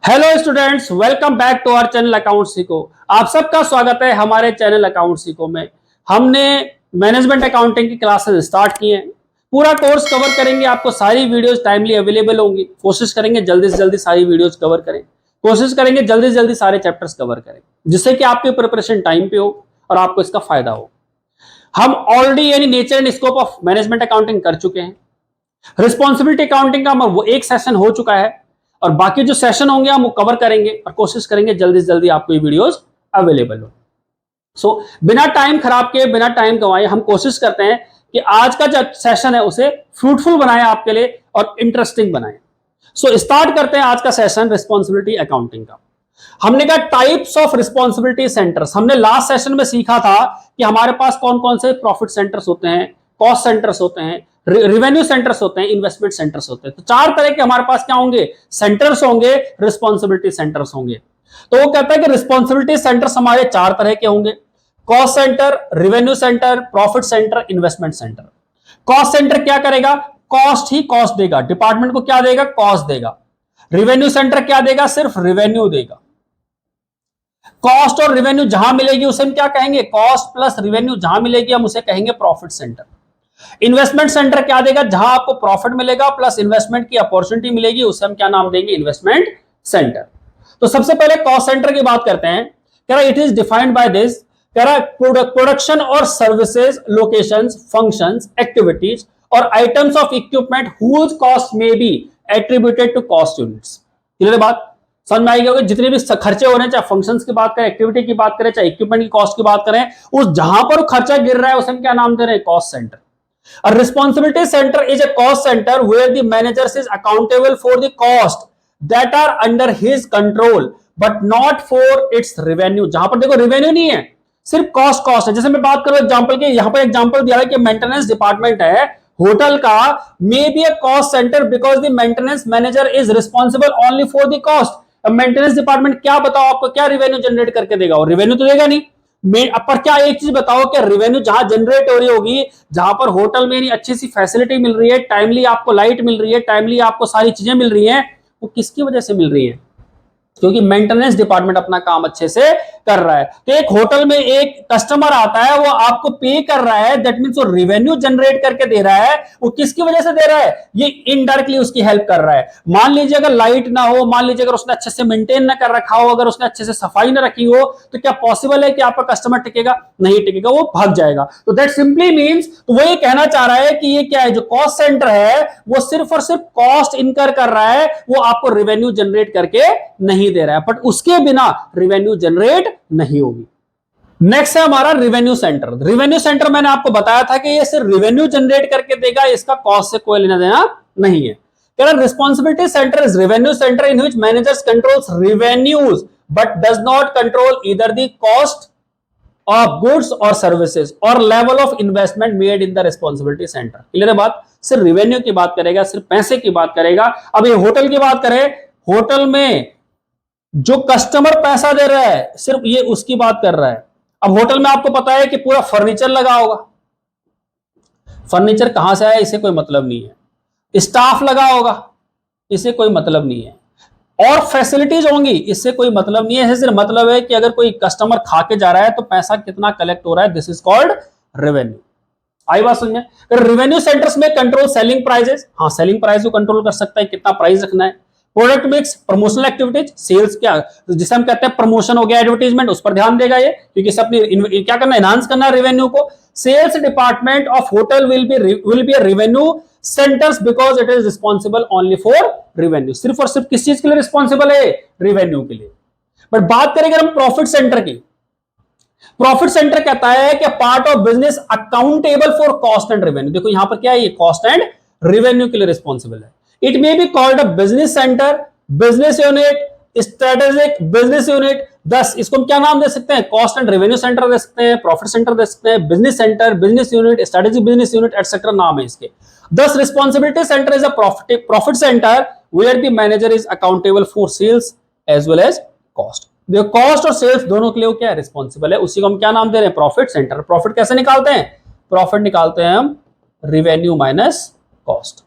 Hello students, welcome back to our channel account सीखो। आप सबका स्वागत है हमारे चैनल अकाउंट सीखो में। हमने मैनेजमेंट अकाउंटिंग की क्लासेस स्टार्ट की हैं। पूरा कोर्स कवर करेंगे, आपको सारी वीडियोस टाइमली अवेलेबल होंगी। कोशिश करेंगे जल्दी से जल्दी सारी वीडियोस कवर करें, कोशिश करेंगे जल्दी से जल्दी सारे चैप्टर्स कवर करें, जिससे कि आपकी प्रिपरेशन टाइम पे हो और आपको इसका फायदा हो। हम ऑलरेडी यानी nature and scope of management accounting कर चुके हैं। रिस्पॉन्सिबिलिटी अकाउंटिंग का वो एक सेशन हो चुका है और बाकी जो सेशन होंगे हम वो कवर करेंगे और कोशिश करेंगे जल्दी से जल्दी आपको ये वीडियोस अवेलेबल हो। सो बिना टाइम खराब किए, बिना टाइम गंवाए, हम कोशिश करते हैं कि आज का जो सेशन है उसे फ्रूटफुल बनाए आपके लिए और इंटरेस्टिंग बनाए। सो स्टार्ट करते हैं आज का सेशन रिस्पॉन्सिबिलिटी अकाउंटिंग का। हमने कहा टाइप्स ऑफ रिस्पॉन्सिबिलिटी सेंटर्स। हमने लास्ट सेशन में सीखा था कि हमारे पास कौन कौन से प्रॉफिट सेंटर्स होते हैं, कॉस्ट सेंटर्स होते हैं, रिवेन्यू सेंटर्स होते हैं, इन्वेस्टमेंट सेंटर्स होते हैं। तो चार तरह के हमारे पास क्या होंगे, सेंटर्स होंगे, रिस्पॉन्सिबिलिटी सेंटर्स होंगे। तो वो कहता है कि रिस्पॉन्सिबिलिटी सेंटर्स हमारे चार तरह के होंगे, cost centre, revenue centre, profit centre, investment centre. Cost centre क्या करेगा, कॉस्ट ही कॉस्ट देगा, डिपार्टमेंट को क्या देगा, कॉस्ट देगा। रिवेन्यू सेंटर क्या देगा, सिर्फ रिवेन्यू देगा। कॉस्ट और रिवेन्यू जहां मिलेगी उसे हम क्या कहेंगे, कॉस्ट प्लस रिवेन्यू जहां मिलेगी हम उसे कहेंगे प्रॉफिट सेंटर। इन्वेस्टमेंट सेंटर क्या देगा, जहां आपको प्रॉफिट मिलेगा प्लस इन्वेस्टमेंट की अपॉर्चुनिटी मिलेगी, उसे हम क्या नाम देंगे, इन्वेस्टमेंट सेंटर। तो सबसे पहले कॉस्ट सेंटर की बात करते हैं। कह रहा it is defined by this, कह रहा प्रोडक्शन और सर्विसेज, लोकेशंस, फंक्शंस, एक्टिविटीज और items of equipment whose cost may be attributed to cost units. Clear बात, समझ में आएगी। जितने भी खर्चे हो रहे हैं, चाहे फंक्शंस की बात करें, एक्टिविटी की बात करें, चाहे इक्विपमेंट की कॉस्ट की बात करें, उस जहां पर खर्चा गिर रहा है उसे हम क्या नाम दे रहे हैं, cost centre. A responsibility center is a cost center where the manager is accountable for the cost that are under his control but not for its revenue। जहां पर देखो revenue नहीं है, सिर्फ कॉस्ट है। जैसे मैं बात करूं एग्जांपल की, यहां पर एग्जांपल दिया है कि मेंटेनेंस डिपार्टमेंट है होटल का, may be a cost center because the maintenance manager is responsible only for the cost। अब मेंटेनेंस डिपार्टमेंट क्या बताओ आपको, क्या रिवेन्यू जनरेट करके देगा, और रिवेन्यू तो देगा नहीं। पर क्या एक चीज बताओ कि रेवेन्यू जहां जनरेट हो रही होगी, जहां पर होटल में अच्छी सी फैसिलिटी मिल रही है, टाइमली आपको लाइट मिल रही है, टाइमली आपको सारी चीजें मिल रही हैं, वो किसकी वजह से मिल रही है, क्योंकि मेंटेनेंस डिपार्टमेंट अपना काम अच्छे से कर रहा है। तो एक होटल में एक कस्टमर आता है, वो आपको पे कर रहा है, दैट मींस वो रेवेन्यू जनरेट करके दे रहा है। वो किसकी वजह से दे रहा है, ये इनडायरेक्टली उसकी हेल्प कर रहा है। मान लीजिए अगर लाइट ना हो, मान लीजिए अगर उसने अच्छे से मेंटेन ना कर रखा हो, अगर उसने अच्छे से सफाई ना रखी हो, तो क्या पॉसिबल है कि आपका कस्टमर टिकेगा, नहीं टिकेगा, वो भाग जाएगा। तो दैट सिंपली मींस, तो वो ये कहना चाह रहा है कि ये क्या है, जो कॉस्ट सेंटर है वो सिर्फ और सिर्फ कॉस्ट इनकर कर रहा है, वो आपको रेवेन्यू जनरेट करके नहीं दे रहा है, बट उसके बिना रेवेन्यू जनरेट नहीं होगी। नेक्स्ट है हमारा रिवेन्यू सेंटर। रिवेन्यू सेंटर मैंने आपको बताया था कि ये सिर्फ रिवेन्यू जनरेट करके देगा, इसका कॉस्ट से कोई लेना देना नहीं है। Responsibility centre is revenue centre in which managers controls revenues but does not control either the cost of goods और सर्विसेज और level of investment made in the responsibility centre. Clear है बात, सिर्फ रेवेन्यू की बात करेगा, सिर्फ पैसे की बात करेगा। अब ये होटल की बात करें, होटल में जो कस्टमर पैसा दे रहा है सिर्फ ये उसकी बात कर रहा है। अब होटल में आपको पता है कि पूरा फर्नीचर लगा होगा, फर्नीचर कहां से आया इसे कोई मतलब नहीं है। स्टाफ लगा होगा, इसे कोई मतलब नहीं है। और फैसिलिटीज होंगी, इससे कोई मतलब नहीं है। सिर्फ मतलब है कि अगर कोई कस्टमर खा के जा रहा है तो पैसा कितना कलेक्ट हो रहा है, दिस इज कॉल्ड रेवेन्यू। आई बात समझे। रेवेन्यू सेंटर्स में कंट्रोल सेलिंग प्राइसेस, हाँ सेलिंग प्राइस को कंट्रोल कर सकता है, कितना प्राइस रखना है। Product mix, promotional activities, sales क्या जिसे हम कहते हैं प्रमोशन हो गया, एडवर्टाइजमेंट, उस पर ध्यान देगा ये, क्योंकि सब क्या करना है, एनहांस करना है रेवेन्यू को। Sales department of hotel will be revenue centres because it is responsible only for revenue. सिर्फ और सिर्फ किस चीज के लिए रिस्पॉन्सिबल है, रेवेन्यू के लिए। बट बात करेंगे हम प्रॉफिट सेंटर की। प्रॉफिट सेंटर कहता है कि part of business accountable for cost and revenue. देखो यहां पर क्या है, ये कॉस्ट एंड रेवेन्यू के लिए रिस्पॉन्सिबल है। It may be called a business center, business unit, strategic business unit। दस इसको हम क्या नाम दे सकते हैं, कॉस्ट एंड रेवेन्यू सेंटर दे सकते हैं, प्रॉफिट सेंटर दे सकते हैं, business centre, business unit, strategic business unit etcetera नाम है इसके। This responsibility centre is a profit centre where the manager is accountable for sales as well as cost. देखो कॉस्ट और सेल्स दोनों के लिए क्या है, रिस्पॉन्सिबल है। उसी को हम क्या नाम दे रहे हैं, प्रॉफिट सेंटर। प्रॉफिट कैसे निकालते हैं, प्रॉफिट निकालते हैं हम रेवेन्यू माइनस कॉस्ट।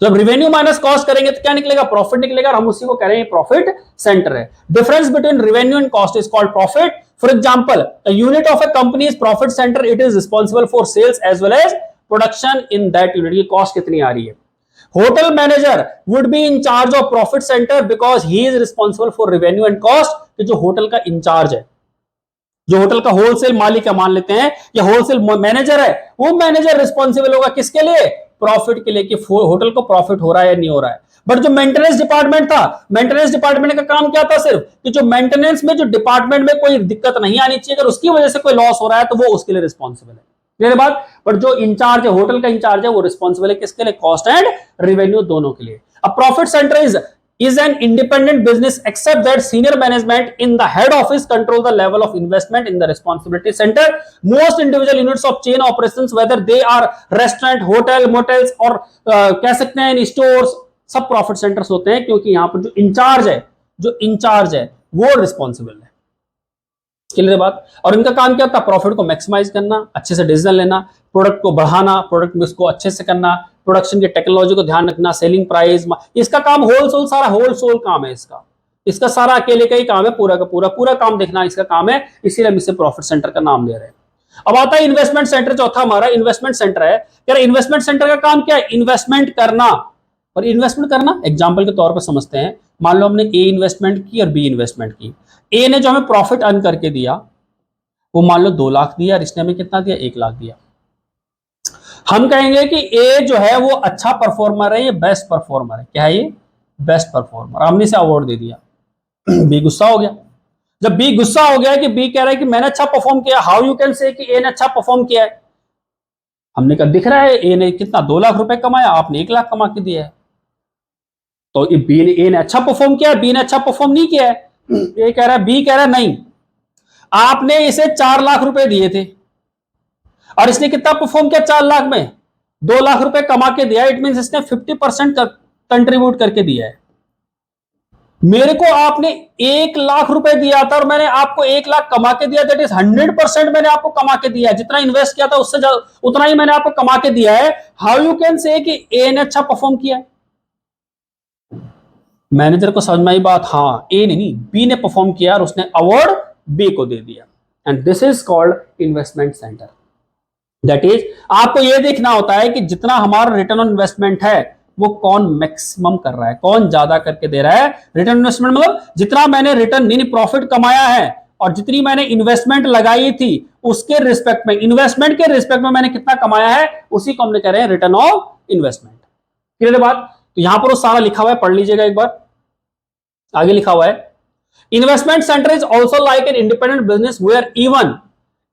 जब रेवेन्यू माइनस कॉस्ट करेंगे तो क्या निकलेगा, प्रॉफिट निकलेगा, और हम उसी को कह रहे हैं प्रॉफिट सेंटर है। Difference between revenue and cost is called profit. For example, a unit of a company is profit center, it is responsible for sales as well as production in that unit। ये cost कितनी आ रही है। Hotel manager would be in charge of profit center because he is responsible for revenue and cost। तो जो hotel का in charge है, जो होटल का होलसेल मालिक है मान लेते हैं, या होलसेल मैनेजर है, वो मैनेजर रिस्पॉन्सिबल होगा किसके लिए, प्रॉफिट के लिए, कि होटल को प्रॉफिट हो रहा है या नहीं हो रहा है। बट जो मेंटेनेंस डिपार्टमेंट था, मेंटेनेंस डिपार्टमेंट का काम क्या था, सिर्फ कि जो मेंटेनेंस में, जो डिपार्टमेंट में कोई दिक्कत नहीं आनी चाहिए, अगर उसकी वजह से कोई लॉस हो रहा है तो वो उसके लिए रिस्पॉन्सिबल है। क्लियर बात। बट जो इंचार्ज है, होटल का इंचार्ज है, वो रिस्पॉन्सिबल है किसके लिए, कॉस्ट एंड रेवेन्यू दोनों के लिए। अब profit centre is an independent business except that senior management in the head office control the level of investment in the responsibility center। Most individual units of chain operations, whether they are restaurant, hotel, motels और कह सकते हैं stores, सब profit centres होते हैं, क्योंकि यहां पर जो इंचार्ज है वो रिस्पॉन्सिबल है। क्लियर बात। और इनका काम क्या होता है, प्रॉफिट को मैक्सिमाइज करना, अच्छे से डिसीजन लेना, प्रोडक्ट को बढ़ाना, प्रोडक्ट में उसको अच्छे से करना, प्रोडक्शन की टेक्नोलॉजी को ध्यान रखना, सेलिंग प्राइस, इसका काम होलसेल, सारा होलसेल काम है इसका सारा अकेले का ही काम है, पूरा का पूरा काम देखना इसका काम है, इसीलिए हम इसे प्रॉफिट सेंटर का नाम दे रहे हैं। अब आता है इन्वेस्टमेंट सेंटर, चौथा हमारा इन्वेस्टमेंट सेंटर है। क्या इन्वेस्टमेंट सेंटर का काम क्या है, इन्वेस्टमेंट करना। और इन्वेस्टमेंट करना एग्जांपल के तौर पर समझते हैं, मान लो हमने ए इन्वेस्टमेंट की और बी इन्वेस्टमेंट की। ए ने जो हमें प्रॉफिट अर्न करके दिया वो मान लो 2 लाख दिया, और इसने हमें कितना दिया, 1 लाख दिया। हम कहेंगे कि ए जो है वो अच्छा परफॉर्मर है, ये बेस्ट परफॉर्मर है। क्या है ये, बेस्ट परफॉर्मर। हमने इसे अवार्ड दे दिया। बी गुस्सा हो गया। जब बी गुस्सा हो गया कि बी कह रहा है कि मैंने अच्छा परफॉर्म किया, हाउ यू कैन से कि ए ने अच्छा परफॉर्म किया है। हमने कहा दिख रहा है ए ने कितना 2 लाख रुपए कमाया, आपने 1 लाख कमा के दिया है। तो ए ने अच्छा परफॉर्म किया, बी ने अच्छा परफॉर्म नहीं किया है। ए कह रहा है, बी कह रहा है नहीं, आपने इसे 4 लाख रुपए दिए थे और इसने कितना परफॉर्म किया, 4 लाख में 2 लाख रुपए कमा के दिया। इट मींस इसने 50% कंट्रीब्यूट करके दिया है। मेरे को आपने 1 लाख रुपए दिया था और मैंने आपको 1 लाख कमा के दिया। दैट इज 100% मैंने आपको कमा के दिया है। जितना इन्वेस्ट किया था उससे उतना ही मैंने आपको कमा के दिया है। हाउ यू कैन से कि ए ने अच्छा परफॉर्म किया है। मैनेजर को समझ में आई बात, हाँ ए ने नहीं, बी ने परफॉर्म किया और उसने अवार्ड बी को दे दिया। And this is called investment centre. That is आपको यह देखना होता है कि जितना हमारा रिटर्न ऑन इन्वेस्टमेंट है वो कौन मैक्सिमम कर रहा है, कौन ज्यादा करके दे रहा है। रिटर्न इन्वेस्टमेंट मतलब जितना मैंने रिटर्न यानी प्रॉफिट कमाया है और जितनी मैंने इन्वेस्टमेंट लगाई थी उसके रिस्पेक्ट में, इन्वेस्टमेंट के रिस्पेक्ट में मैंने कितना कमाया है, उसी को हमने कह रहे हैं रिटर्न ऑफ इन्वेस्टमेंट। क्लियर बात। तो यहां पर वो सारा लिखा हुआ है, पढ़ लीजिएगा एक बार। आगे लिखा हुआ है, investment centre is also like an independent business where even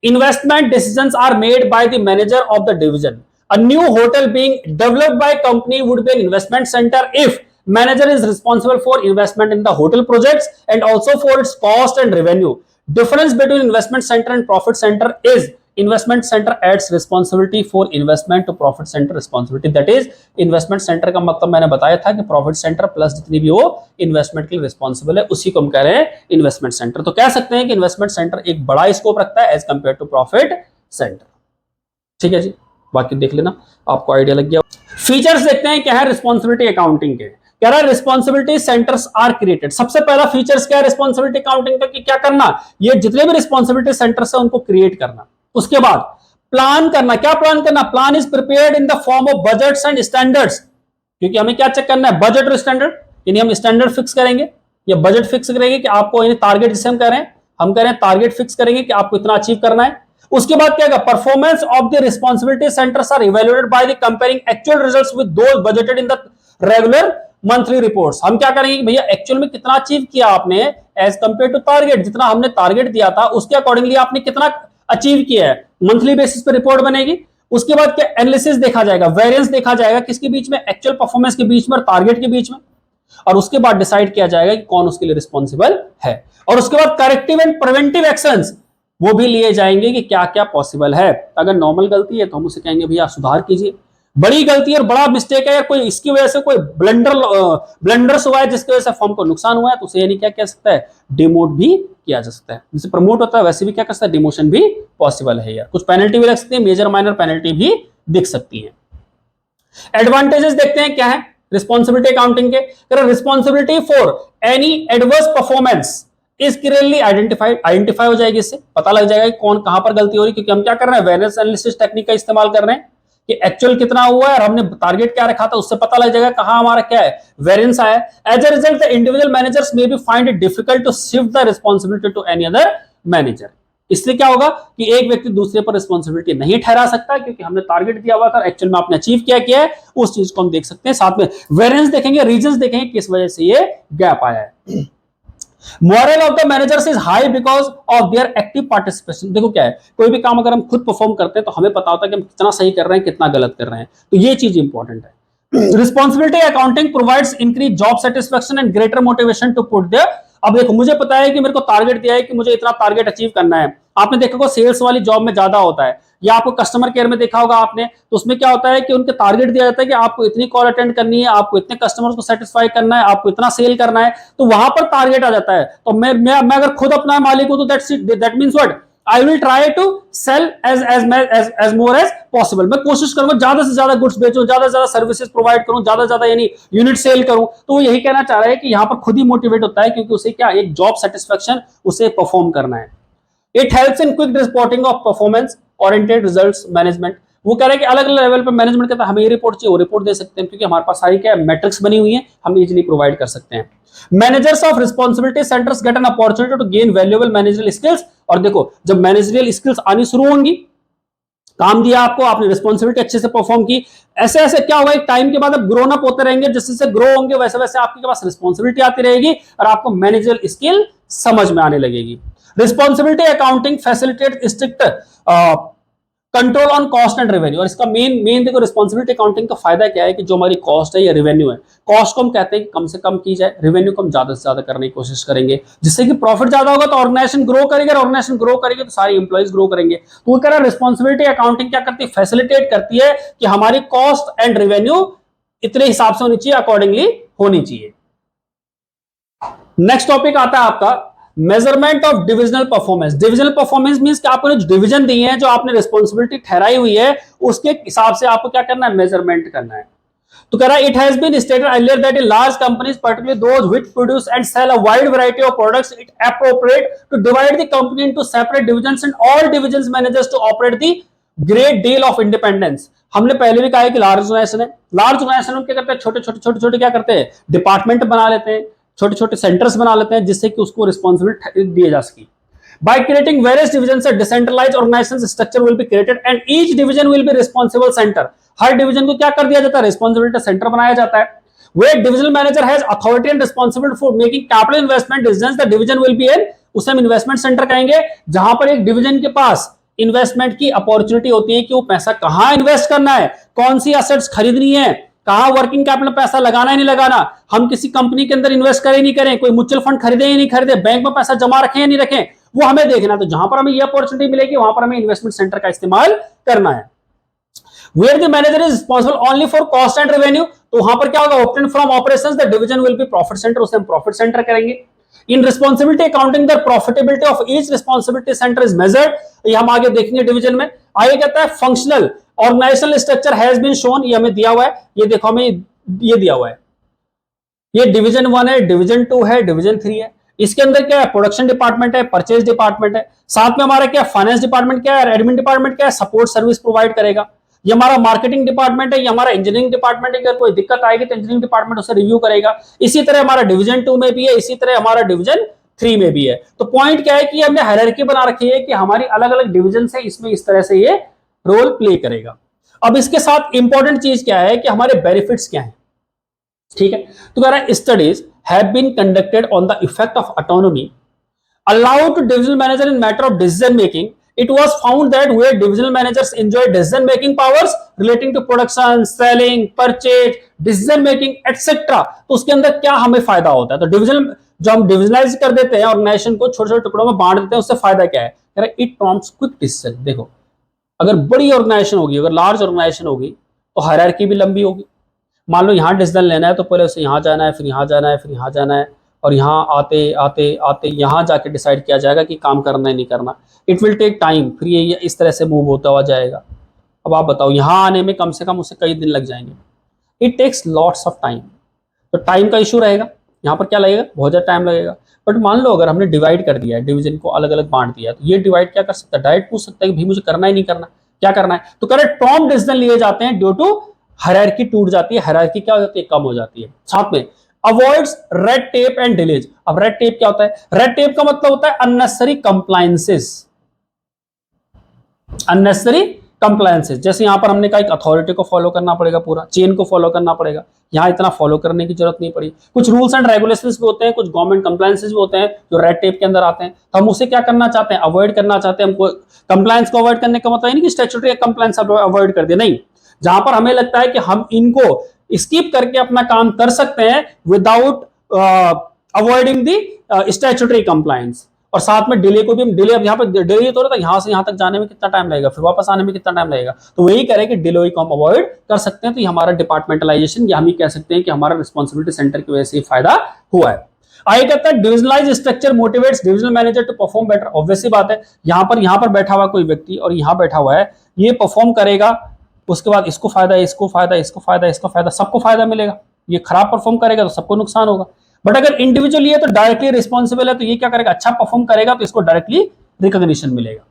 investment decisions are made by the manager of the division। A new hotel being developed by company would be an investment center if manager is responsible for investment in the hotel projects and also for its cost and revenue। Difference between investment center and profit center is investment center adds responsibility for investment to profit center responsibility। That is investment center का मतलब मैंने बताया था कि profit center plus जितनी भी हो investment के लिए रिस्पॉन्सिबल है, उसी को हम कह रहे हैं इन्वेस्टमेंट सेंटर। तो कह सकते हैं कि इन्वेस्टमेंट सेंटर एक बड़ा स्कोप रखता है as compare to profit centre. ठीक है जी, बाकी देख लेना, आपको आइडिया लग गया। फीचर्स देखते हैं क्या है रिस्पॉन्सिबिलिटी अकाउंटिंग के। कह रहा है रिस्पॉन्सिबिलिटी सेंटर्स आर क्रिएटेड। सबसे पहला फीचर्स क्या है रिस्पॉन्सिबिलिटी अकाउंटिंग का, कि क्या करना, ये जितने भी रिस्पॉन्सिबिलिटी सेंटर्स है उनको क्रिएट करना। उसके बाद प्लान करना। क्या प्लान करना, plan is prepared in the form of budgets and standards. क्योंकि हमें क्या चेक करना है, बजट और स्टैंडर्ड। यानी हम स्टैंडर्ड फिक्स करेंगे या बजट फिक्स करेंगे कि आपको टारगेट, जिसे हम कह रहे हैं टारगेट फिक्स करेंगे कि आपको इतना अचीव करना है। उसके बाद क्या, performance of the responsibility centres are evaluated by the comparing actual results with those budgeted in the regular monthly reports. हम क्या करेंगे भैया एक्चुअल में कितना अचीव किया आपने एज कंपेयर टू टारगेट, जितना हमने टारगेट दिया था उसके अकॉर्डिंगली आपने कितना अचीव किया है, मंथली बेसिस पे रिपोर्ट बनेगी। उसके बाद क्या एनालिसिस देखा जाएगा, वेरिएंस देखा जाएगा किसके बीच में, एक्चुअल परफॉर्मेंस के बीच में और टारगेट के बीच में। और उसके बाद डिसाइड किया जाएगा कि कौन उसके लिए रिस्पॉन्सिबल है। और उसके बाद करेक्टिव एंड प्रिवेंटिव एक्शंस वो भी लिए जाएंगे कि क्या क्या पॉसिबल है। अगर नॉर्मल गलती है तो हम उसे कहेंगे भैया सुधार कीजिए। बड़ी गलती और बड़ा मिस्टेक है या कोई इसकी वजह से कोई ब्लंडर्स हुआ है जिसकी वजह से फर्म को नुकसान हुआ है, तो उसे यानी क्या कह सकता है, डिमोट भी किया जा सकता है। जैसे प्रमोट होता है वैसे भी क्या कर सकता है, डिमोशन भी पॉसिबल है यार। कुछ पेनल्टी भी लग सकती है, मेजर माइनर पेनल्टी भी दिख सकती है। एडवांटेजेस देखते हैं क्या है। रिस्पॉन्सिबिलिटी अकाउंटिंग के, responsibility for any adverse performance is clearly identify हो जाएगी, इससे पता लग जाएगा कि कौन कहां पर गलती हो रही है, क्योंकि हम क्या कर रहे हैं, वेरिएंस एनालिसिस टेक्निक का इस्तेमाल कर रहे हैं कि एक्चुअल कितना हुआ है और हमने टारगेट क्या रखा था, उससे पता लग जाएगा कहां हमारा क्या है वेरिएंस आया। As a result the individual managers may be find it difficult to shift the responsibility to any other manager. इसलिए क्या होगा कि एक व्यक्ति दूसरे पर रिस्पॉन्सिबिलिटी नहीं ठहरा सकता, क्योंकि हमने टारगेट दिया हुआ था, एक्चुअल में आपने अचीव किया है, उस चीज को हम देख सकते हैं। साथ में वेरिएंस देखेंगे, रीजंस देखेंगे किस वजह से ये गैप आया है। Moral of the managers is high because of their active participation. देखो क्या है, कोई भी काम अगर हम खुद परफॉर्म करते हैं तो हमें पता होता है कि हम कितना सही कर रहे हैं, कितना गलत कर रहे हैं, तो ये चीज इंपॉर्टेंट है। Responsibility accounting provides increase job satisfaction and greater motivation to put the. अब देखो, मुझे पता है कि मेरे को टारगेट दिया है कि मुझे इतना टारगेट अचीव करना है। आपने देखा होगा सेल्स वाली जॉब में ज्यादा होता है, या आपको कस्टमर केयर में देखा होगा आपने, तो उसमें क्या होता है कि उनके टारगेट दिया जाता है कि आपको इतनी कॉल अटेंड करनी है, आपको इतने कस्टमर्स को सेटिस्फाई करना है, आपको इतना सेल करना है, तो वहां पर टारगेट आ जाता है। तो मैं अगर खुद अपना मालिक हूं तो that means what, I will try to sell as more as possible. मैं कोशिश करूंगा ज्यादा से ज्यादा गुड्स बेचूं, ज्यादा से ज्यादा सर्विसेज प्रोवाइड करूं, ज्यादा से ज्यादा यानी यूनिट सेल करूं। तो वो यही कहना चाह रहा है कि यहां पर खुद ही मोटिवेट होता है, क्योंकि उसे क्या, एक जॉब सेटिस्फैक्शन, उसे परफॉर्म करना है। It helps in quick reporting of performance oriented results management. वो कह रहे हैं कि अलग अलग लेवल पर मैनेजमेंट कहता है हमें ये रिपोर्ट चाहिए, वो रिपोर्ट दे सकते हैं, क्योंकि हमारे पास सारी क्या मैट्रिक्स बनी हुई है, हम इजीली प्रोवाइड कर सकते हैं। Managers of responsibility centres get an opportunity to gain valuable managerial skills. और देखो, जब मैनेजरियल स्किल्स आनी शुरू होंगी, काम दिया आपको, आपने रिस्पॉन्सिबिलिटी अच्छे से परफॉर्म की, ऐसे ऐसे क्या होगा, एक टाइम के बाद आप ग्रोन अप होते रहेंगे, जैसे जैसे ग्रो होंगे वैसे वैसे आपके पास रिस्पॉन्सिबिलिटी आती रहेगी और आपको मैनेजरियल स्किल समझ में आने लगेगी। Responsibility accounting facilitate strict control on cost and revenue. और इसका मेन देखो, रिस्पॉन्सिबिलिटी अकाउंटिंग का फायदा क्या है कि जो हमारी कॉस्ट है या रेवेन्यू है, कॉस्ट को हम कहते हैं कि कम से कम की जाए, रेवेन्यू को हम ज्यादा से ज्यादा करने की कोशिश करेंगे, जिससे कि प्रॉफिट ज्यादा होगा तो ऑर्गेनाइजेशन ग्रो करेगी, और ऑर्गेनाइजेशन ग्रो करेगी तो सारे इंप्लॉइज ग्रो करेंगे। तो वो कह रहा है रिस्पॉन्सिबिलिटी अकाउंटिंग क्या करती है, फैसिलिटेट करती है कि हमारी कॉस्ट एंड रेवेन्यू इतने हिसाब से होनी चाहिए, अकॉर्डिंगली होनी चाहिए। नेक्स्ट टॉपिक आता है आपका measurement of divisional performance. Divisional performance means कि आपने जो डिवीजन दी है, जो आपने रिस्पॉन्सिबिलिटी ठहराई हुई है, उसके हिसाब से आपको क्या करना है, मेजरमेंट करना है। तो कह रहा है it has been stated earlier that in large companies particularly those which produce and sell a wide variety of products it appropriate to divide the company into separate divisions and all divisions managers to operate the great deal of independence. हमने पहले भी कहा है कि large organisation है, large organisation क्या करते हैं, छोटे छोटे क्या करते हैं, डिपार्टमेंट बना लेते हैं, छोटे छोटे सेंटर्स बना लेते हैं, जिससे कि उसको रिस्पॉन्सिबिलिटी दिए जा सके। By creating various divisions, a decentralized organization structure will be created and each division will be responsible center. Her division को क्या कर दिया जाता है, रिस्पॉन्सिबिलिटी सेंटर बनाया जाता है। Where divisional manager has authority and responsibility for making capital investment decisions, the division will be in, उसे हम इन्वेस्टमेंट सेंटर कहेंगे, जहां पर एक डिवीजन के पास इन्वेस्टमेंट की अपॉर्चुनिटी होती है कि वो पैसा कहां इन्वेस्ट करना है, कौन सी एसेट्स खरीदनी है, कहां वर्किंग कैपिटल पैसा लगाना है नहीं लगाना, हम किसी कंपनी के अंदर इन्वेस्ट करें नहीं करें, कोई म्यूचुअल फंड खरीदे या नहीं खरीदे, बैंक में पैसा जमा रखें या नहीं रखें, वो हमें देखना। तो जहां पर हमें ये अपॉर्चुनिटी मिलेगी वहां पर हमें इन्वेस्टमेंट सेंटर का इस्तेमाल करना है। Where the manager is responsible only for cost and revenue, तो वहां पर क्या होगा, obtained from operations, the division will be profit center, उसे हम profit center करेंगे। In responsibility accounting, the profitability of each responsibility center is measured, ये हम आगे देखेंगे डिवीजन में। आगे कहता है functional organisational structure has been shown, ये हमें दिया हुआ है, ये देखो हमें ये दिया हुआ है, ये डिवीजन 1 है, डिवीजन 2 है, डिवीजन 3 है। इसके अंदर क्या है, प्रोडक्शन डिपार्टमेंट है, परचेज डिपार्टमेंट है, साथ में हमारा क्या फाइनेंस डिपार्टमेंट क्या है, एडमिन डिपार्टमेंट क्या है, सपोर्ट सर्विस प्रोवाइड करेगा। ये हमारा मार्केटिंग डिपार्टमेंट है, ये हमारा इंजीनियरिंग डिपार्टमेंट है, अगर कोई दिक्कत आएगी तो इंजीनियरिंग डिपार्टमेंट उसे रिव्यू करेगा। इसी तरह हमारा डिवीजन 2 में भी है, इसी तरह हमारा डिवीजन 3 में भी है। तो पॉइंट क्या है कि हमने हायरार्की बना रखी है कि हमारी अलग अलग डिवीजन है, इसमें इस तरह से ये रोल प्ले करेगा। अब इसके साथ इंपॉर्टेंट चीज क्या है कि हमारे बेनिफिट्स क्या है, ठीक है। तो कह रहा है studies have been conducted on the effect of autonomy allowed to divisional manager in matter of decision making. It was found that where divisional managers enjoy decision making powers relating to production, selling, purchase, decision making etc, तो उसके अंदर क्या हमें फायदा होता है। तो divisional जो हम डिविजनलाइज कर देते हैं ऑर्गेनाइजेशन को, छोटे छोटे टुकड़ों में बांट देते हैं, उससे फायदा क्या है, कह रहा है इट प्रॉम्प्ट्स क्विक डिसीजन। देखो अगर बड़ी ऑर्गेनाइजेशन होगी, अगर लार्ज ऑर्गेनाइजेशन होगी तो हायरार्की भी लंबी होगी। मान लो यहाँ डिसीजन लेना है तो पहले उसे यहाँ जाना है, फिर यहाँ जाना है, फिर यहाँ जाना है, और यहाँ आते आते आते यहाँ जाके डिसाइड किया जाएगा कि काम करना है नहीं करना। इट विल टेक टाइम, फिर ये इस तरह से मूव होता हुआ जाएगा। अब आप बताओ यहाँ आने में कम से कम उसे कई दिन लग जाएंगे। It takes lots of time. तो टाइम का इशू रहेगा, यहाँ पर क्या लगेगा, बहुत ज्यादा टाइम लगेगा। बट मान लो अगर हमने डिवाइड कर दिया है, डिवीजन को अलग अलग बांट दिया, तो ये डिवाइड क्या कर सकता है, डायरेक्ट पूछ सकता है कि भाई मुझे करना ही नहीं करना, क्या करना है। तो करेक्ट प्रॉम्प्ट डिसीजन लिए जाते हैं ड्यू टू हायरार्की टूट जाती है, हायरार्की क्या हो जाती है, कम हो जाती है। साथ में avoids red tape and delays. अब रेड टेप क्या होता है, रेड टेप का मतलब होता है अननेसेसरी कंप्लायंसेस, अननेसेसरी कंप्लायंसेस। जैसे यहां पर हमने कहा एक अथॉरिटी को फॉलो करना पड़ेगा, पूरा चेन को फॉलो करना पड़ेगा, यहां इतना फॉलो करने की जरूरत नहीं पड़ी। कुछ रूल्स एंड रेगुलेशंस भी होते हैं, कुछ गवर्नमेंट कंप्लायंसेस भी होते हैं जो रेड टेप के अंदर आते हैं, तो हम उसे क्या करना चाहते हैं, अवॉइड करना चाहते हैं। हमको कंप्लायंस को अवॉइड करने का मतलब नहीं कि स्टैट्यूटरी कंप्लायंस अवॉइड कर दे, नहीं। जहां पर हमें लगता है कि हम इनको स्किप करके अपना काम कर सकते हैं without avoiding the statutory compliance. और साथ में डिले को भी हम डिले, अब यहाँ पर डिले तो रहता है, यहाँ से यहाँ तक जाने में कितना टाइम लगेगा, फिर वापस आने में कितना टाइम लगेगा, तो वही करें कि डिले को हम अवॉइड कर सकते हैं। तो ये हमारा डिपार्टमेंटलाइजेशन, या हम ये कह सकते हैं कि हमारा रिस्पॉन्सिबिलिटी सेंटर की वजह से फायदा हुआ है। आगे कहता है divisionalise structure motivates divisional manager to perform better. Obviously बात है, यहाँ पर बैठा हुआ कोई व्यक्ति और यहाँ बैठा हुआ है, ये परफॉर्म करेगा, उसके बाद इसको फायदा, इसको फायदा, इसको फायदा, इसको फायदा, सबको फायदा मिलेगा। ये खराब परफॉर्म करेगा तो सबको नुकसान होगा। बट अगर इंडिविजुअली है तो डायरेक्टली रिस्पॉन्सिबल है, तो ये क्या करेगा, अच्छा परफॉर्म करेगा तो इसको डायरेक्टली रिकॉग्निशन मिलेगा।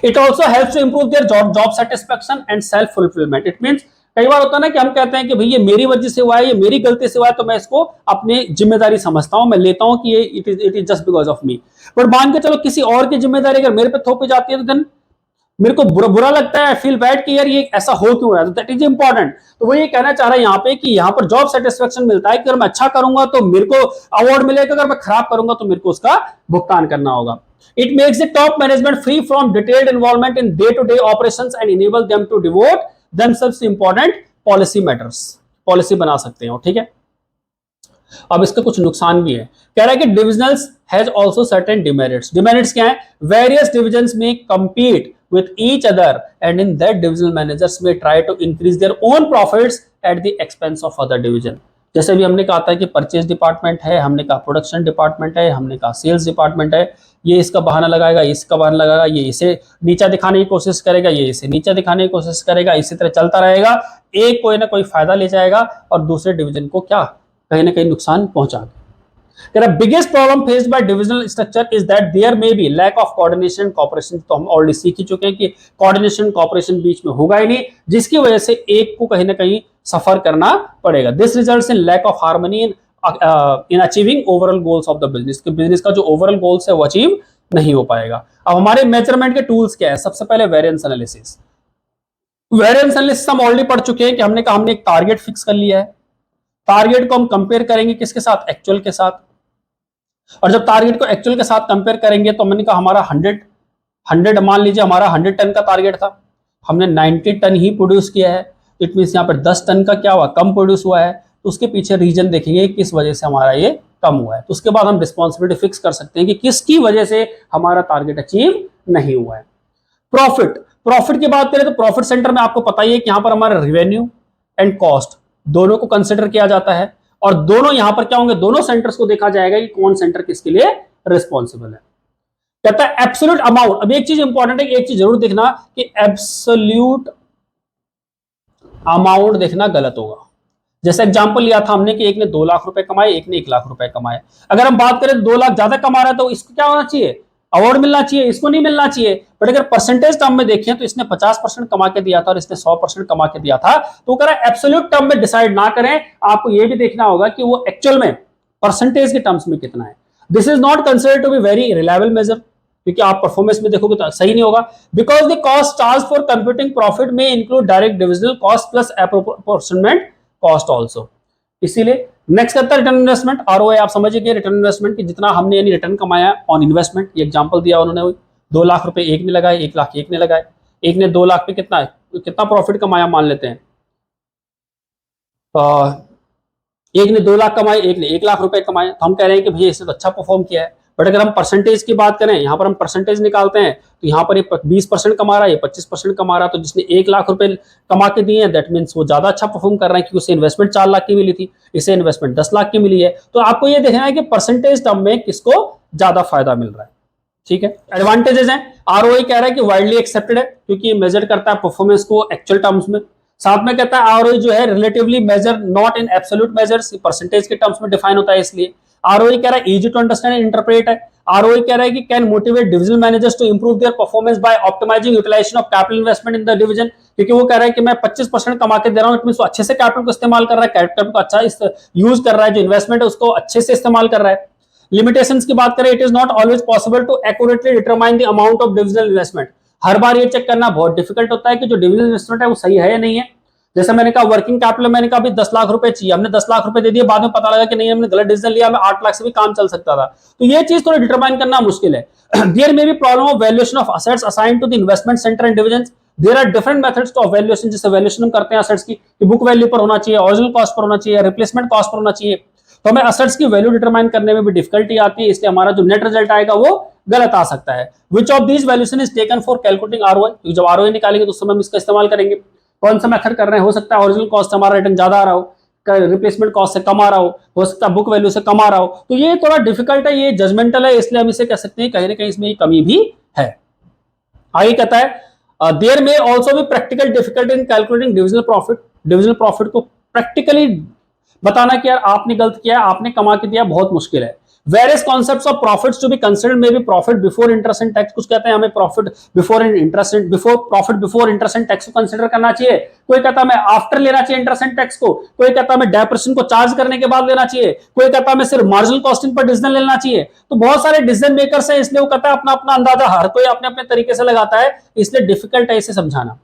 It also helps to improve their job satisfaction and self fulfilment. It means कई बार होता है ना कि हम कहते हैं कि भाई ये मेरी वजह से हुआ है, ये मेरी गलती से हुआ है, तो मैं इसको अपनी जिम्मेदारी समझता हूं, मैं लेता हूं कि ये it is just because of me. But मान के चलो किसी और की जिम्मेदारी अगर मेरे पे थोपी जाती है, तो देन मेरे को बुरा लगता है, आई फील बैड कि यार ये ऐसा हो क्यों रहा है, दैट इज इंपॉर्टेंट। तो वो ये कहना चाह रहा है यहाँ पे कि यहाँ पर जॉब सेटिस्फेक्शन मिलता है कि अगर मैं अच्छा करूंगा तो मेरे को अवार्ड मिलेगा, अगर मैं खराब करूंगा तो मेरे को उसका भुगतान करना होगा। It makes the top management free from detailed involvement in day to day operations and enable them to devote themselves to important policy matters. Policy बना सकते हो, ठीक है। अब इसका कुछ नुकसान भी है, कह रहा है कि divisionals has also certain demerits. Demerits क्या है, वेरियस डिविजन्स में compete with each other and in that divisional managers may try to increase their own profits at the expense of other division। जैसे भी हमने कहा था कि परचेज डिपार्टमेंट है, हमने कहा प्रोडक्शन डिपार्टमेंट है, हमने कहा सेल्स डिपार्टमेंट है, ये इसका बहाना लगाएगा, इसका बहाना लगाएगा, ये इसे नीचा दिखाने की कोशिश करेगा, ये इसे नीचा दिखाने की कोशिश करेगा, इसी तरह चलता रहेगा। एक कोई ना कोई फायदा ले जाएगा और दूसरे डिवीजन को क्या कहीं ना कहीं नुकसान पहुंचा। The biggest problem faced by divisional structure is that there may be lack of coordination and cooperation। तो हम ऑलरेडी सीख ही चुके हैं कि कोऑर्डिनेशन कॉपरेशन बीच में होगा ही नहीं, जिसकी वजह से एक को कहीं ना कहीं सफर करना पड़ेगा। This results in lack of harmony in achieving overall goals of the business. Business का जो ओवरऑल गोल्स है वो अचीव नहीं हो पाएगा। अब हमारे मेजरमेंट के टूल्स क्या है, सबसे पहले वेरिएंस एनालिसिस। वेरिएंस एनालिसिस हम ऑलरेडी पढ़ चुके हैं कि हमने कहा हमने एक टारगेट फिक्स कर लिया है, टारगेट को हम कंपेयर करेंगे किसके साथ, एक्चुअल के साथ। और जब टारगेट को एक्चुअल के साथ कंपेयर करेंगे तो मैंने कहा हमारा 100 मान लीजिए हमारा 100 टन का टारगेट था, हमने 90 टन ही प्रोड्यूस किया है। इट मींस यहाँ पर 10 टन का क्या हुआ, कम प्रोड्यूस हुआ है। तो उसके पीछे रीजन देखेंगे किस वजह से हमारा ये कम हुआ है। तो उसके बाद हम रिस्पॉन्सिबिलिटी फिक्स कर सकते हैं कि किसकी वजह से हमारा टारगेट अचीव नहीं हुआ है। प्रॉफिट की बात करें तो प्रॉफिट सेंटर में आपको पता ही है कि यहाँ पर हमारा रेवेन्यू एंड कॉस्ट दोनों को कंसिडर किया जाता है, और दोनों यहां पर क्या होंगे, दोनों सेंटर्स को देखा जाएगा कि कौन सेंटर किसके लिए रिस्पॉन्सिबल है। कहता है एब्सोल्यूट अमाउंट। अब एक चीज इंपॉर्टेंट है, एक चीज जरूर देखना कि एब्सोल्यूट अमाउंट देखना गलत होगा। जैसे एग्जांपल लिया था हमने कि एक ने 2 लाख रुपए कमाए, एक ने 1 लाख रुपए कमाए। अगर हम बात करें 2 लाख ज्यादा कमा रहा है तो इसको क्या होना चाहिए, अवार्ड मिलना चाहिए, इसको नहीं मिलना चाहिए। बट अगर परसेंटेज टर्म में देखें तो इसने 50% कमा के दिया था और इसने 100% कमा के दिया था। तो कह रहा है एब्सोल्यूट टर्म में डिसाइड ना करें, आपको यह भी देखना होगा कि वो एक्चुअल में परसेंटेज के टर्म्स में कितना है। This is not considered to be very reliable measure, क्योंकि आप परफॉर्मेंस में देखोगे तो सही नहीं होगा। Because the cost charge for computing profit में include direct divisional cost plus apportionment cost also. इसीलिए नेक्स्ट करता है रिटर्न इन्वेस्टमेंट, आरओआई। आप समझिए रिटर्न इन्वेस्टमेंट की जितना हमने यानी रिटर्न कमाया ऑन इन्वेस्टमेंट, ये एग्जांपल दिया उन्होंने, 2 लाख रुपए एक ने लगाए, 1 लाख एक ने लगाए। एक ने 2 लाख पे कितना प्रॉफिट कमाया मान लेते हैं, एक ने 2 लाख कमाए, एक ने 1 लाख रुपए कमाए। तो हम कह रहे हैं कि भैया इसने तो अच्छा परफॉर्म किया है। बट अगर हम परसेंटेज की बात करें, यहाँ पर हम परसेंटेज निकालते हैं तो यहाँ पर ये 20% कमा रहा है, ये 25% कमा रहा है। तो जिसने 1 लाख रुपए कमा के दिए हैं दैट मीन्स वो ज्यादा अच्छा परफॉर्म कर रहा है, क्योंकि उसे इन्वेस्टमेंट 4 लाख की मिली थी, इसे इन्वेस्टमेंट 10 लाख की मिली है। तो आपको ये देखना है कि परसेंटेज टर्म में किसको ज्यादा फायदा मिल रहा है, ठीक है। एडवांटेजेस हैं, आरओआई कह रहा है कि वाइडली एक्सेप्टेड है क्योंकि ये मेजर करता है परफॉर्मेंस को एक्चुअल टर्म्स में। साथ में कहता है आरओई जो है relatively measure not in absolute measures, percentage के टर्म्स में डिफाइन होता है, इसलिए आरओई कह रहा है easy to understand and interpret है। आरओई कह रहा है कि can motivate divisional managers to improve their performance by optimising utilisation of capital investment in the division, क्योंकि वो कह रहा है कि मैं 25% कमा के दे रहा हूं, इट मींस वो अच्छे से कैपिटल को इस्तेमाल कर रहा है, कैपिटल को अच्छा यूज कर रहा है, जो इन्वेस्टमेंट है उसको अच्छे से इस्तेमाल कर रहा है। लिमिटेशंस की बात करें, it is not always possible to accurately determine the amount of divisional investment. हर बार ये चेक करना बहुत डिफिकल्ट होता है कि जो डिविजनल इन्वेस्टमेंट है वो सही है या नहीं है। जैसे मैंने कहा वर्किंग कैपिटल, मैंने कहा 10 लाख रुपए चाहिए, हमने 10 लाख रुपए दे दिए, बाद में पता लगा कि नहीं हमने गलत डिसीजन लिया, हमें 8 लाख से भी काम चल सकता था, तो ये चीज थोड़ी डिटरमाइन करना मुश्किल है। There may be problem of valuation of assets assigned to the investment centre and divisions. There are different methods to valuation, जैसे वैल्यूएशन हम करते हैं असेट्स की, बुक वैल्यू पर होना चाहिए, ओरिजिनल कॉस्ट पर होना चाहिए, रिप्लेसमेंट कॉस्ट पर होना चाहिए, तो हमें असेट्स की वैल्यू डिटरमाइन करने में भी डिफिकल्टी आती है, इसलिए हमारा जो नेट रिजल्ट आएगा वो गलत आ सकता है। Which of these valuation is taken for calculating ROI, जब आरओआई निकालेंगे तो उस समय हम इसका इस्तेमाल करेंगे। कौन सा मेथड कर रहे हैं, हो सकता है ओरिजिनल कॉस्ट से हमारा रिटर्न ज्यादा आ रहा हो, रिप्लेसमेंट कॉस्ट से कम आ रहा हो सकता है बुक वैल्यू से कम आ रहा हो, तो ये थोड़ा डिफिकल्ट है, ये जजमेंटल है, इसलिए हम इसे कह सकते हैं कहीं ना कहीं इसमें ये कमी भी है। आगे कहता है देयर में ऑल्सो भी practical difficulty in calculating divisional profit. Divisional profit को प्रैक्टिकली बताना कि यार आपने गलत किया, आपने कमा के दिया, बहुत मुश्किल है। Various concepts of profits to be considered में भी profit before interest and tax, कुछ कहते हैं हमें profit before interest and tax को कंसिडर करना चाहिए, कोई कहता है मैं आफ्टर लेना चाहिए इंटरेस्ट एंड टैक्स को, कोई कहता है मैं डेप्रिसिएशन को चार्ज करने के बाद लेना चाहिए, कोई कहता है मैं सिर्फ मार्जिनल कॉस्टिंग पर डिसीजन लेना चाहिए। तो बहुत सारे डिसीजन मेकर्स हैं, इसलिए वो कहता है अपना अपना अंदाजा हर कोई अपने अपने तरीके से लगाता है, इसलिए डिफिकल्ट है इसे समझाना।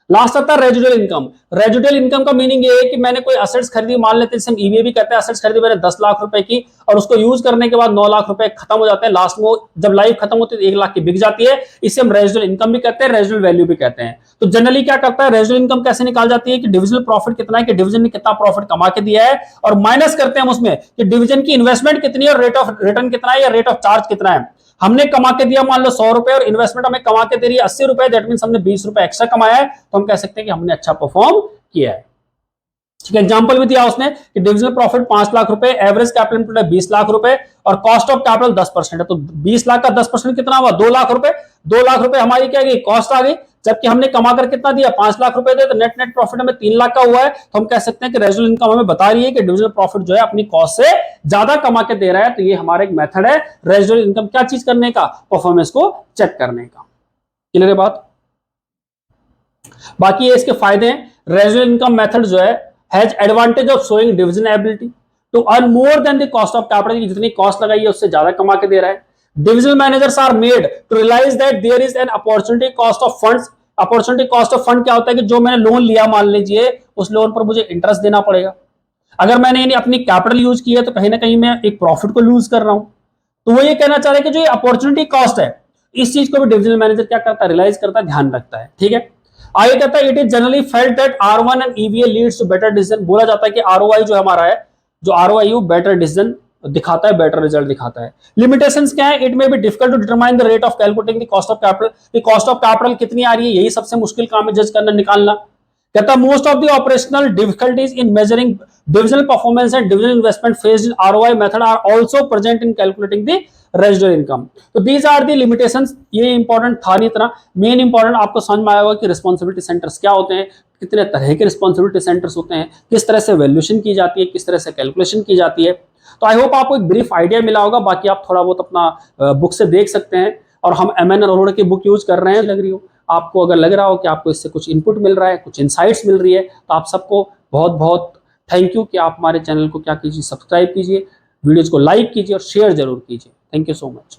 लास्ट आता है रेजिडुअल इनकम। रेजिडुअल इनकम का मीनिंग ये है कि मैंने कोई असेट्स खरीदी, मान लेते हैं ईवीए भी कहते हैं, असेट्स खरीदी मैंने 10 लाख रुपए की और उसको यूज करने के बाद 9 लाख रुपए खत्म हो जाते हैं, लास्ट में जब लाइफ खत्म होती है 1 लाख की बिक जाती है, इसे हम रेजिडुअल इनकम भी कहते हैं, रेजिडुअल वैल्यू भी कहते हैं। तो जनरली क्या करता है, रेजिडुअल इनकम कैसे निकाल जाती है कि डिविजनल प्रॉफिट कितना है, कि डिवीजन ने कितना प्रॉफिट कमा के दिया है, और माइनस करते हैं हम उसमें कि डिवीजन की इन्वेस्टमेंट कितनी है और रेट ऑफ रिटर्न कितना है या रेट ऑफ चार्ज कितना है। हमने कमा के दिया मान लो 100 रुपए और इन्वेस्टमेंट हमें कमा के दे रही है 80 रुपए, दैट मींस हमने 20 रुपए एक्स्ट्रा कमाया है, तो हम कह सकते हैं कि हमने अच्छा परफॉर्म किया है। ठीक है, एग्जांपल भी दिया उसने कि डिविजनल प्रॉफिट 5 लाख रुपए, एवरेज कैपिटल इनपुट है 20 लाख रुपए और कॉस्ट ऑफ कैपिटल 10% है, तो 20 लाख का 10% कितना हुआ, 2 लाख रुपए। 2 लाख रुपए हमारी क्या गई, कॉस्ट आ गई, जबकि हमने कमाकर कितना दिया, 5 लाख रुपए दे, तो नेट नेट प्रॉफिट हमें 3 लाख का हुआ है, तो हम कह सकते हैं कि रेजिडुअल इनकम हमें बता रही है कि डिविजनल प्रॉफिट जो है अपनी कॉस्ट से ज्यादा कमा के दे रहा है। तो ये हमारा एक मेथड है रेजिडुअल इनकम क्या चीज करने का, परफॉर्मेंस को चेक करने का। क्लियर है बात। बाकी ये इसके फायदे हैं, रेजिडुअल इनकम मेथड जो है has advantage of showing division ability to earn more than the cost of capital, जितनी कॉस्ट लगाई है उससे ज्यादा कमा के दे रहा है। Divisional managers are made to realise that there is an opportunity cost of funds. Opportunity cost of fund क्या होता है कि जो मैंने लोन लिया मान लीजिए, उस लोन पर मुझे इंटरेस्ट देना पड़ेगा, अगर मैंने अपनी कैपिटल यूज की है तो कहीं ना कहीं मैं एक प्रॉफिट को लूज कर रहा हूं। तो वो ये कहना चाह रहे हैं कि जो ये अपॉर्चुनिटी कॉस्ट है, इस चीज को भी डिविजनल मैनेजर क्या करता है, रियलाइज करता है, ध्यान रखता है। ठीक है, आगे कहता है it is generally felt that R1 and EVA leads to better decision. बोला जाता है कि ROI जो हमारा है, जो ROI बेटर डिसीजन दिखाता है, बेटर रिजल्ट दिखाता है। लिमिटेशंस क्या है, it may be difficult to determine the rate of calculating the cost of capital. Cost of capital कितनी आ रही है, यही सबसे मुश्किल काम है जज करना, निकालना। कहता है most of the operational difficulties in measuring divisional performance and divisional investment faced in ROI method are also present in calculating the residual income. तो दीज आर द लिमिटेशंस। ये इंपॉर्टेंट था नहीं इतना, मेन इंपॉर्टेंट आपको समझ में आएगा कि रिस्पॉन्सिबिलिटी सेंटर्स क्या होते हैं, कितने तरह के रिस्पॉन्सिबिलिटी सेंटर्स होते हैं, किस तरह से वैल्यूएशन की जाती है, किस तरह से कैलकुलेशन की जाती है। तो आई होप आपको एक ब्रीफ आइडिया मिला होगा। बाकी आप थोड़ा बहुत अपना बुक से देख सकते हैं, और हम MN अरोड़ा की बुक यूज कर रहे हैं। लग रही हो आपको, अगर लग रहा हो कि आपको इससे कुछ इनपुट मिल रहा है, कुछ इनसाइट्स मिल रही है, तो आप सबको बहुत बहुत थैंक यू कि आप हमारे चैनल को क्या कीजिए, सब्सक्राइब कीजिए, वीडियोज को लाइक कीजिए और शेयर जरूर कीजिए। Thank you so much.